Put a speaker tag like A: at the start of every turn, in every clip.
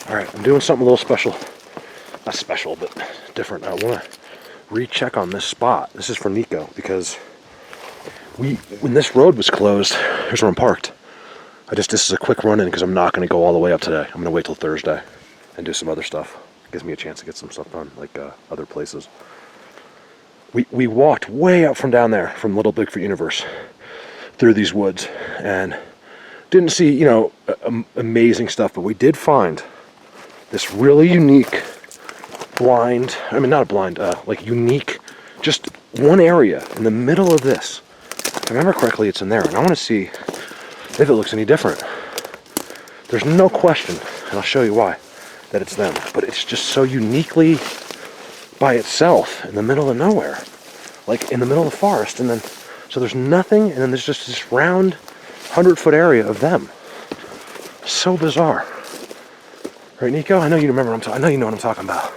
A: Alright, I'm doing something a little special. Not special, but different. I want to recheck on this spot. This is for NICO, because when this road was closed, here's where I'm parked. This is a quick run in because I'm not going to go all the way up today. I'm going to wait till Thursday and do some other stuff. Gives me a chance to get some stuff done, like other places. We walked way up from down there, from Little Bigfoot Universe, through these woods, and didn't see, you know, amazing stuff, but we did find this really unique unique, just one area in the middle of this. If I remember correctly, it's in there, and I want to see if it looks any different. There's no question, and I'll show you why, that it's them, but it's just so uniquely by itself in the middle of nowhere, like in the middle of the forest, and then so there's nothing, and then there's just this round 100-foot area of them. So bizarre, right, NICO? I know you remember. I know you know what I'm talking about.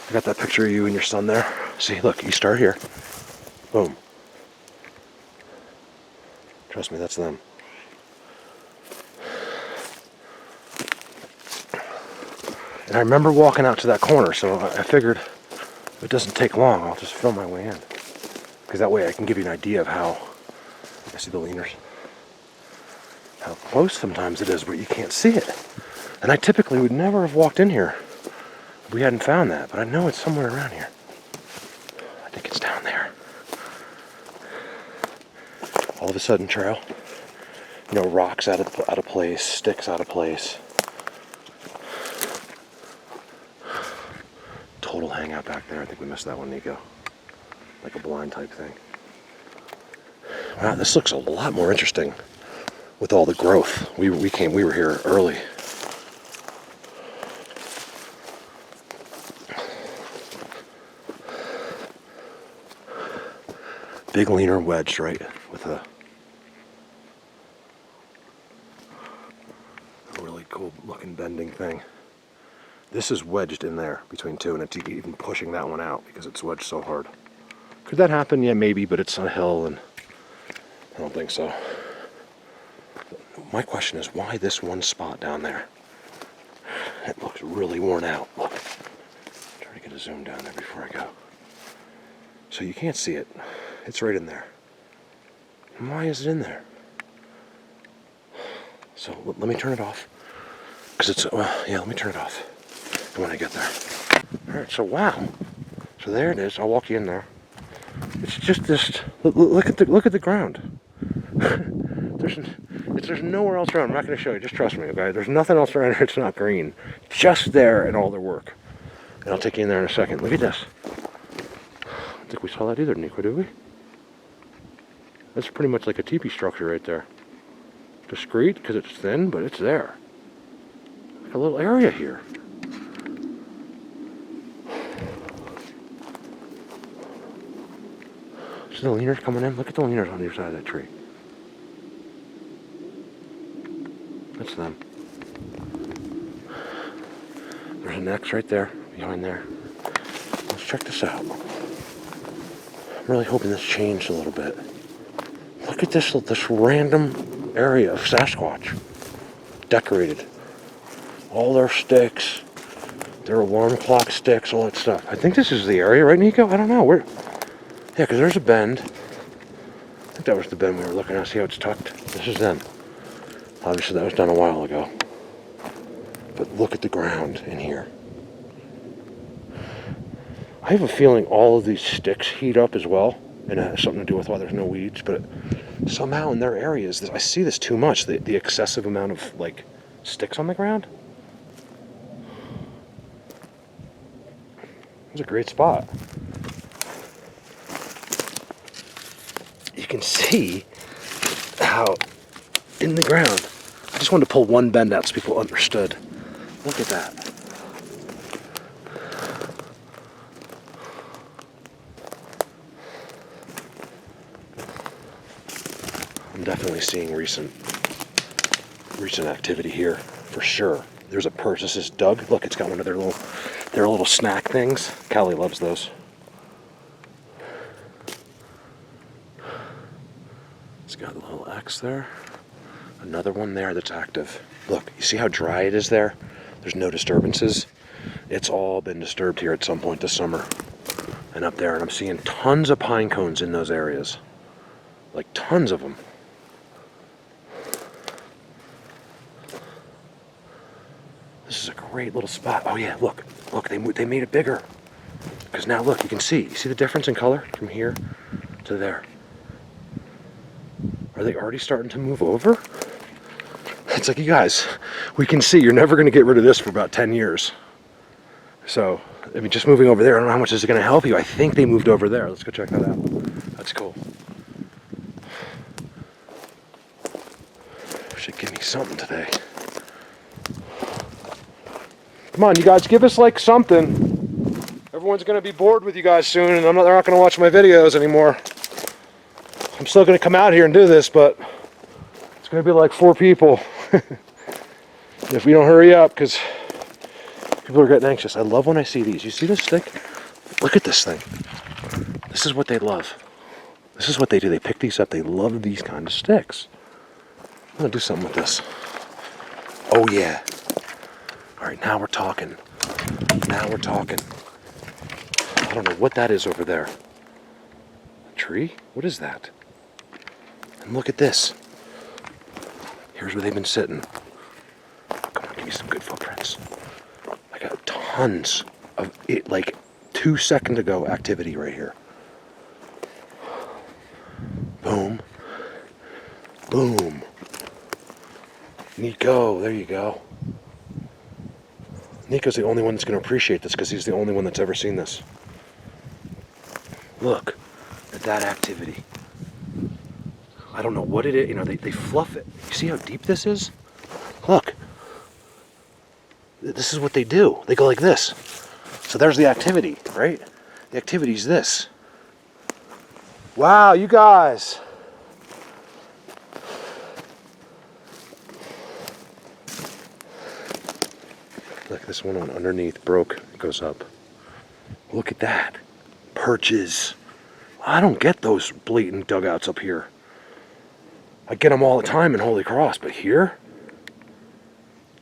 A: I got that picture of you and your son there. See, look, you start here, boom. Trust me, that's them. And I remember walking out to that corner, so I figured if it doesn't take long, I'll just film my way in. Because that way I can give you an idea of how, I see the leaners, how close sometimes it is, but you can't see it. And I typically would never have walked in here if we hadn't found that, but I know it's somewhere around here. I think it's down there. All of a sudden, trail. You know, rocks out of place, sticks out of place. Total hangout back there. I think we missed that one, NICO. Like a blind type thing. Wow, this looks a lot more interesting with all the growth. We were here early. Big leaner wedged right with a really cool looking bending thing. This is wedged in there between two, and it's even pushing that one out because it's wedged so hard. Could that happen? Yeah, maybe, but it's on a hill, and I don't think so. My question is, why this one spot down there? It looks really worn out. Look. Try to get a zoom down there before I go. So you can't see it. It's right in there. And why is it in there? So let me turn it off. Because it's, yeah, let me turn it off when I get there. Alright, so wow. So there it is. I'll walk you in there. It's just this, look at the ground. There's nowhere else around. I'm not going to show you. Just trust me, okay? There's nothing else around here. It's not green. Just there and all their work. And I'll take you in there in a second. Look at this. I don't think we saw that either, NICO, did we? That's pretty much like a teepee structure right there. Discreet because it's thin, but it's there. Like a little area here. See the leaners coming in? Look at the leaners on the other side of that tree. That's them. There's an X right there, behind there. Let's check this out. I'm really hoping this changed a little bit. Look at this random area of Sasquatch. Decorated. All their sticks, their alarm clock sticks, all that stuff. I think this is the area, right, NICO? I don't know. Yeah, because there's a bend. I think that was the bend we were looking at. See how it's tucked? This is them. Obviously, that was done a while ago. But look at the ground in here. I have a feeling all of these sticks heat up as well, and it has something to do with why there's no weeds, but somehow in their areas, I see this too much, the excessive amount of, like, sticks on the ground. It's a great spot. You can see how in the ground, I just wanted to pull one bend out so people understood. Look at that. I'm definitely seeing recent activity here for sure. There's a perch. This is Doug. Look, it's got one of their little snack things. Callie loves those. It's got a little X there. Another one there that's active. Look, you see how dry it is there? There's no disturbances. It's all been disturbed here at some point this summer. And up there, and I'm seeing tons of pine cones in those areas. Like tons of them. This is a great little spot. Oh yeah, look, they made it bigger. Because now look, you see the difference in color from here to there. Are they already starting to move over? It's like, you guys, we can see you're never going to get rid of this for about 10 years. So, I mean, just moving over there, I don't know how much is it going to help you. I think they moved over there. Let's go check that out. That's cool. Should give me something today. Come on, you guys, give us like something. Everyone's going to be bored with you guys soon, and they're not going to watch my videos anymore. I'm still going to come out here and do this, but it's going to be like 4 people. If we don't hurry up, because people are getting anxious. I love when I see these. You see this stick? Look at this thing. This is what they love. This is what they do. They pick these up. They love these kind of sticks. I'm going to do something with this. Oh, yeah. All right, now we're talking. Now we're talking. I don't know what that is over there. A tree? What is that? And look at this. Here's where they've been sitting. Come on, give me some good footprints. I got tons of it, like 2 seconds ago activity right here. Boom. Boom. NICO, there you go. NICO's the only one that's going to appreciate this because he's the only one that's ever seen this. Look at that activity. I don't know what it is. You know, they fluff it. You see how deep this is? Look. This is what they do. They go like this. So there's the activity, right? The activity's this. Wow, you guys. Look, this one underneath broke. It goes up. Look at that. Perches. I don't get those blatant dugouts up here. I get them all the time in Holy Cross, but here?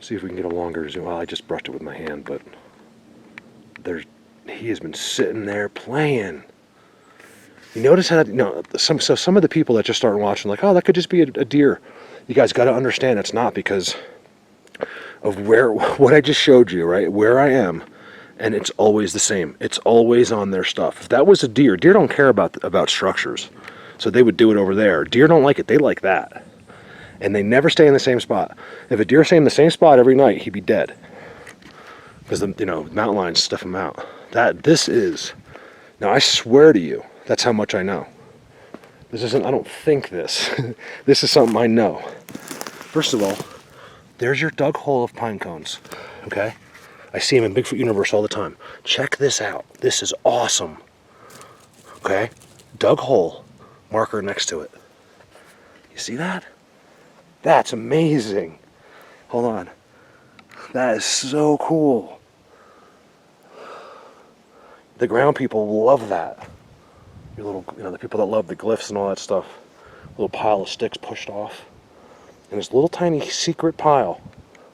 A: See if we can get a longer zoom. Well, I just brushed it with my hand, but he has been sitting there playing. You notice how, some of the people that just start watching, like, oh, that could just be a deer. You guys got to understand it's not, because of what I just showed you, right? Where I am, and it's always the same. It's always on their stuff. If that was a deer don't care about structures, so they would do it over there. Deer don't like it. They like that, and they never stay in the same spot. If a deer stayed in the same spot every night, he'd be dead, because the mountain lions stuff him out. Now I swear to you, that's how much I know. This isn't. I don't think this. This is something I know. First of all, there's your dug hole of pine cones. Okay. I see them in Bigfoot Universe all the time. Check this out. This is awesome. Okay? Dug hole, marker next to it. You see that? That's amazing. Hold on. That is so cool. The ground people love that. Your little, the people that love the glyphs and all that stuff. Little pile of sticks pushed off. And this little tiny secret pile.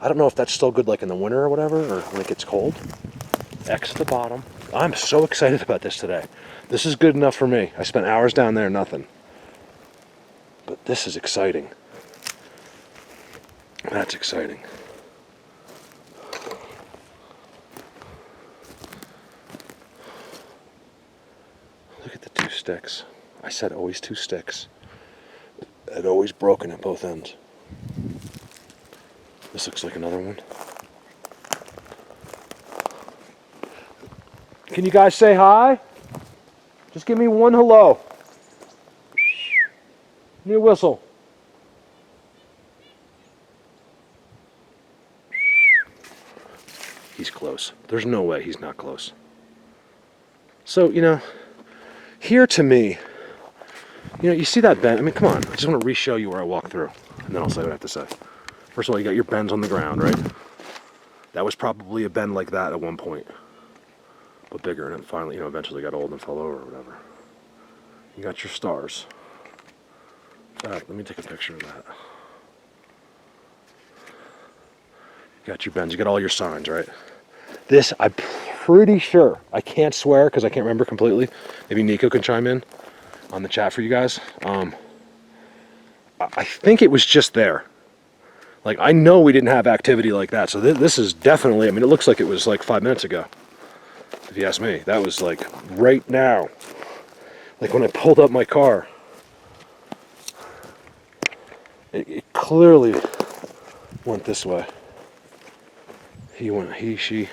A: I don't know if that's still good like in the winter or whatever, or when it gets cold. X at the bottom. I'm so excited about this today. This is good enough for me. I spent hours down there, nothing. But this is exciting. That's exciting. Look at the 2 sticks. I said always 2 sticks. It always broken at both ends. This looks like another one. Can you guys say hi? Just give me one hello. Give me a whistle. He's close. There's no way he's not close. So, here to me, you see that bend? I mean, come on. I just want to re-show you where I walk through, and then I'll say what I have to say. First of all, you got your bends on the ground, right? That was probably a bend like that at one point, but bigger, and then finally, eventually got old and fell over or whatever. You got your stars. In fact, let me take a picture of that. got your bends, you got all your signs, right? This, I'm pretty sure, I can't swear because I can't remember completely. Maybe Nico can chime in on the chat for you guys. I think it was just there. Like, I know we didn't have activity like that, so this is definitely, I mean, it looks like it was like 5 minutes ago, if you ask me. That was like right now. Like when I pulled up my car, it clearly went this way. She. It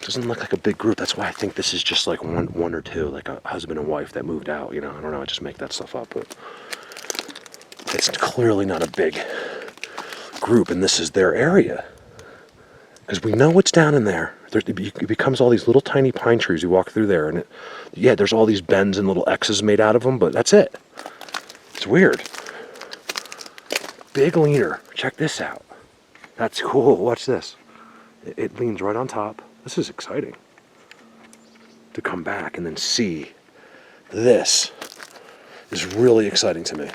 A: doesn't look like a big group. That's why I think this is just like one or two, like a husband and wife that moved out. You know, I don't know. I just make that stuff up, but it's clearly not a big group, and this is their area. Because we know what's down in there. It becomes all these little tiny pine trees. You walk through there, and yeah, there's all these bends and little X's made out of them, but that's it. It's weird. Big leaner. Check this out. That's cool. Watch this. It leans right on top. This is exciting. To come back and then see this is really exciting to me.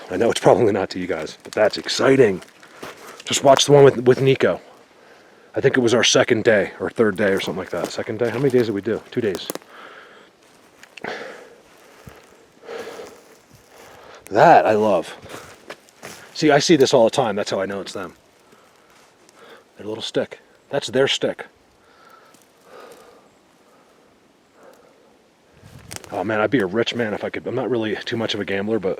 A: I know it's probably not to you guys, but that's exciting. Just watch the one with NICO. I think it was our second day or third day or something like that. Second day? How many days did we do? 2 days. That I love. See, I see this all the time. That's how I know it's them. Their little stick. That's their stick. Oh man, I'd be a rich man if I could. I'm not really too much of a gambler, but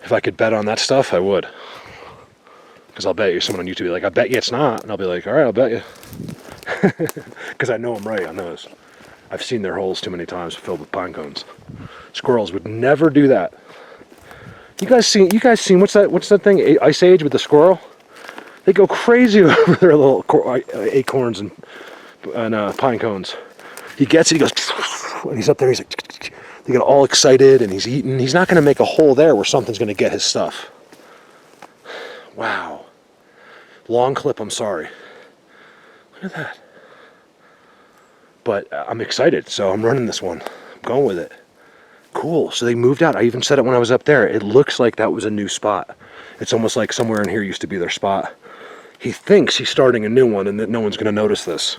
A: if I could bet on that stuff, I would. Because I'll bet you, someone on YouTube will be like, I bet you it's not. And I'll be like, all right, I'll bet you. Because I know I'm right on those. I've seen their holes too many times filled with pine cones. Squirrels would never do that. You guys seen what's that thing, Ice Age with the squirrel? They go crazy over their little acorns and pine cones. He gets it, he goes, and he's up there, he's like, they get all excited and he's eating. He's not going to make a hole there where something's going to get his stuff. Wow. Long clip, I'm sorry. Look at that. But I'm excited, so I'm running this one. I'm going with it. Cool, so they moved out. I even said it when I was up there. It looks like that was a new spot. It's almost like somewhere in here used to be their spot. He thinks he's starting a new one and that no one's going to notice this.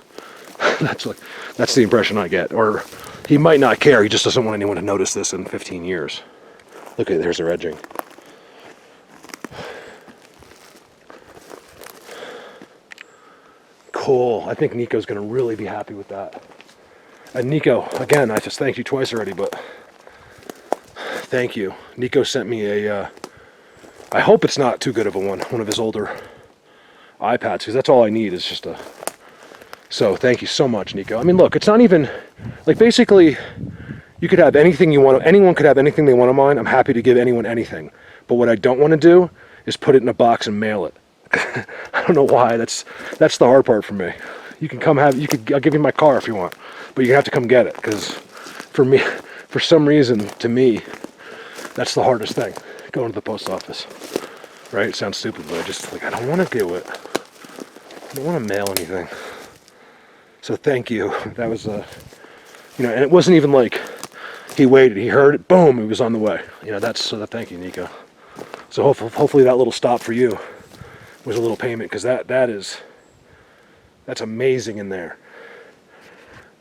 A: That's the impression I get. Or he might not care. He just doesn't want anyone to notice this in 15 years. Look at, there's their edging. Cool. I think Nico's going to really be happy with that. And Nico, again, I just thanked you twice already, but thank you. Nico sent me a, I hope it's not too good of a one of his older iPads, because that's all I need is just a, so thank you so much, Nico. I mean, look, it's not even, like, basically, you could have anything you want, anyone could have anything they want of mine. I'm happy to give anyone anything. But what I don't want to do is put it in a box and mail it. I don't know why. That's the hard part for me. You can come have, I'll give you my car if you want, but you have to come get it, because for me, for some reason, to me, that's the hardest thing, going to the post office. Right? It sounds stupid, but I just, like, I don't want to do it. I don't want to mail anything. So thank you. That was, you know, and it wasn't even like he waited, he heard it, boom, it was on the way. You know, thank you, Nico. So hopefully that little stop for you was a little payment, because that's amazing in there.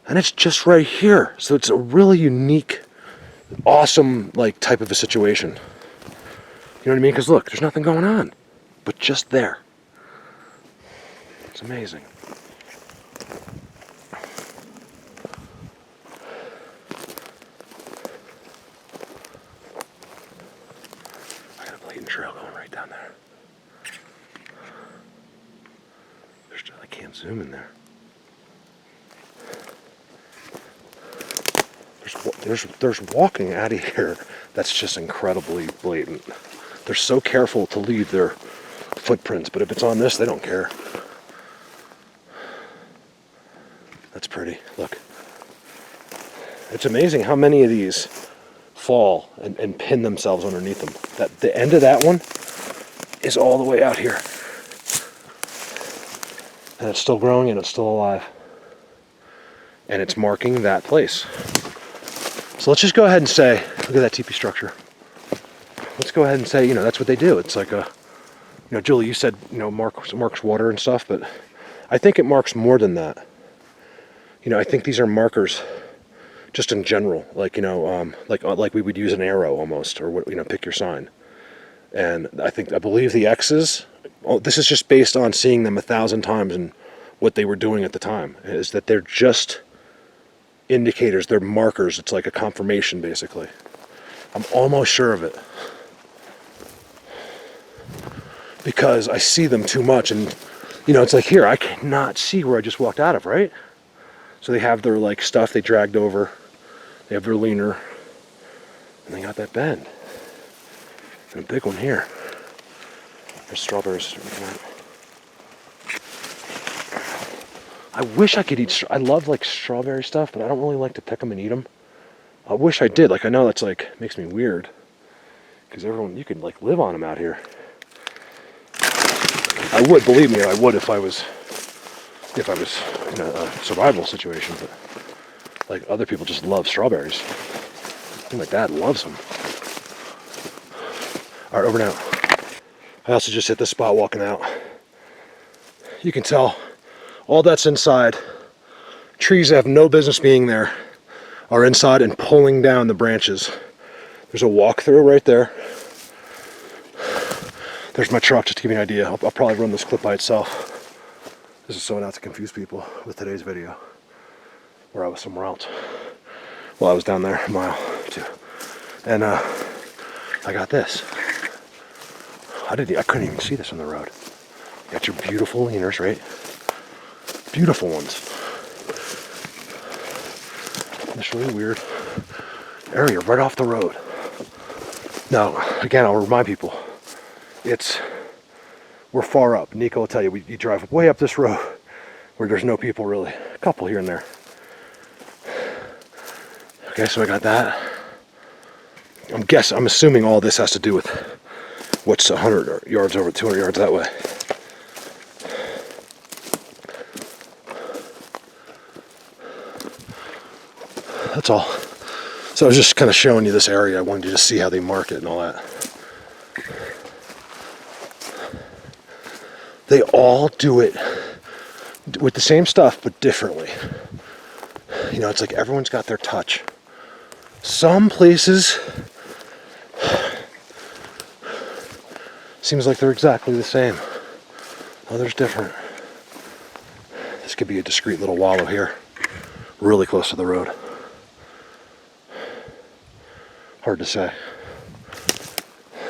A: And it's just right here. So it's a really unique, awesome, like, type of a situation. You know what I mean? Because look, there's nothing going on, but just there. It's amazing. I got a blatant trail going right down there. I can't zoom in there. There's walking out of here that's just incredibly blatant. They're so careful to leave their footprints, but if it's on this, they don't care. That's pretty. Look. It's amazing how many of these fall and pin themselves underneath them. The end of that one is all the way out here. And it's still growing and it's still alive. And it's marking that place. So let's just go ahead and say, look at that teepee structure. Let's go ahead and say, you know, that's what they do. It's like a You know, Julie, you said, you know, marks water and stuff, but I think it marks more than that. You know, I think these are markers just in general, like, you know, like we would use an arrow almost, or, you know, pick your sign. And I believe the X's, this is just based on seeing them 1,000 times and what they were doing at the time, is that they're just indicators, they're markers. It's like a confirmation, basically. I'm almost sure of it, because I see them too much. And you know, it's like here, I cannot see where I just walked out of, right? So they have their like stuff they dragged over, they have their leaner, and they got that bend. And a big one here. There's strawberries. I wish I could eat, I love like strawberry stuff, but I don't really like to pick them and eat them. I wish I did. Like, I know that's like, makes me weird, because everyone, you could like live on them out here. I would, believe me, I would if I was in a survival situation, but like other people just love strawberries. I think my dad loves them. All right, over now. I also just hit this spot walking out. You can tell all that's inside. Trees that have no business being there are inside and pulling down the branches. There's a walkthrough right there. There's my truck, just to give you an idea. I'll probably run this clip by itself. This is so not to confuse people with today's video, where I was somewhere else. Well, I was down there a mile or two. And I got this. I couldn't even see this on the road. You got your beautiful leaners, right? Beautiful ones. This really weird area right off the road. Now, again, I'll remind people, we're far up. NICO will tell you, you drive way up this road where there's no people really. A couple here and there. Okay, so I got that. I'm assuming all this has to do with what's 100 yards over, 200 yards that way. That's all. So I was just kind of showing you this area. I wanted you to see how they mark it and all that. They all do it with the same stuff, but differently. You know, it's like everyone's got their touch. Some places seems like they're exactly the same. Others different. This could be a discreet little wallow here, really close to the road. Hard to say.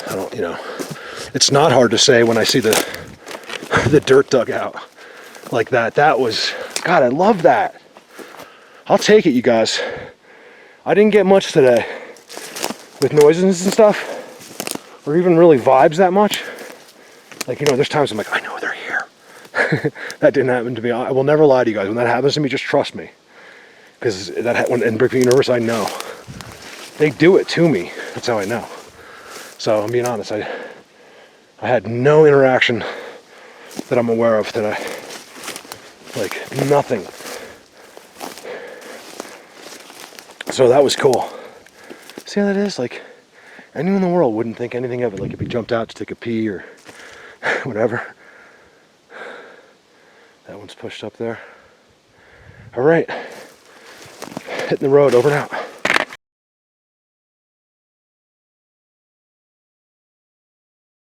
A: I don't, you know, it's not hard to say when I see the dirt dug out like that. That was, God, I love that. I'll take it, you guys. I didn't get much today with noises and stuff, or even really vibes that much. Like, you know, there's times I'm like, I know they're here. That didn't happen to me. I will never lie to you guys. When that happens to me, just trust me. Because in Bigfoot Universe, I know. They do it to me. That's how I know. So I'm being honest. I had no interaction that I'm aware of today. Like, nothing. So that was cool. See how that is? Like, anyone in the world wouldn't think anything of it. Like if he jumped out to take a pee or whatever. That one's pushed up there. All right. Hitting the road, over and out.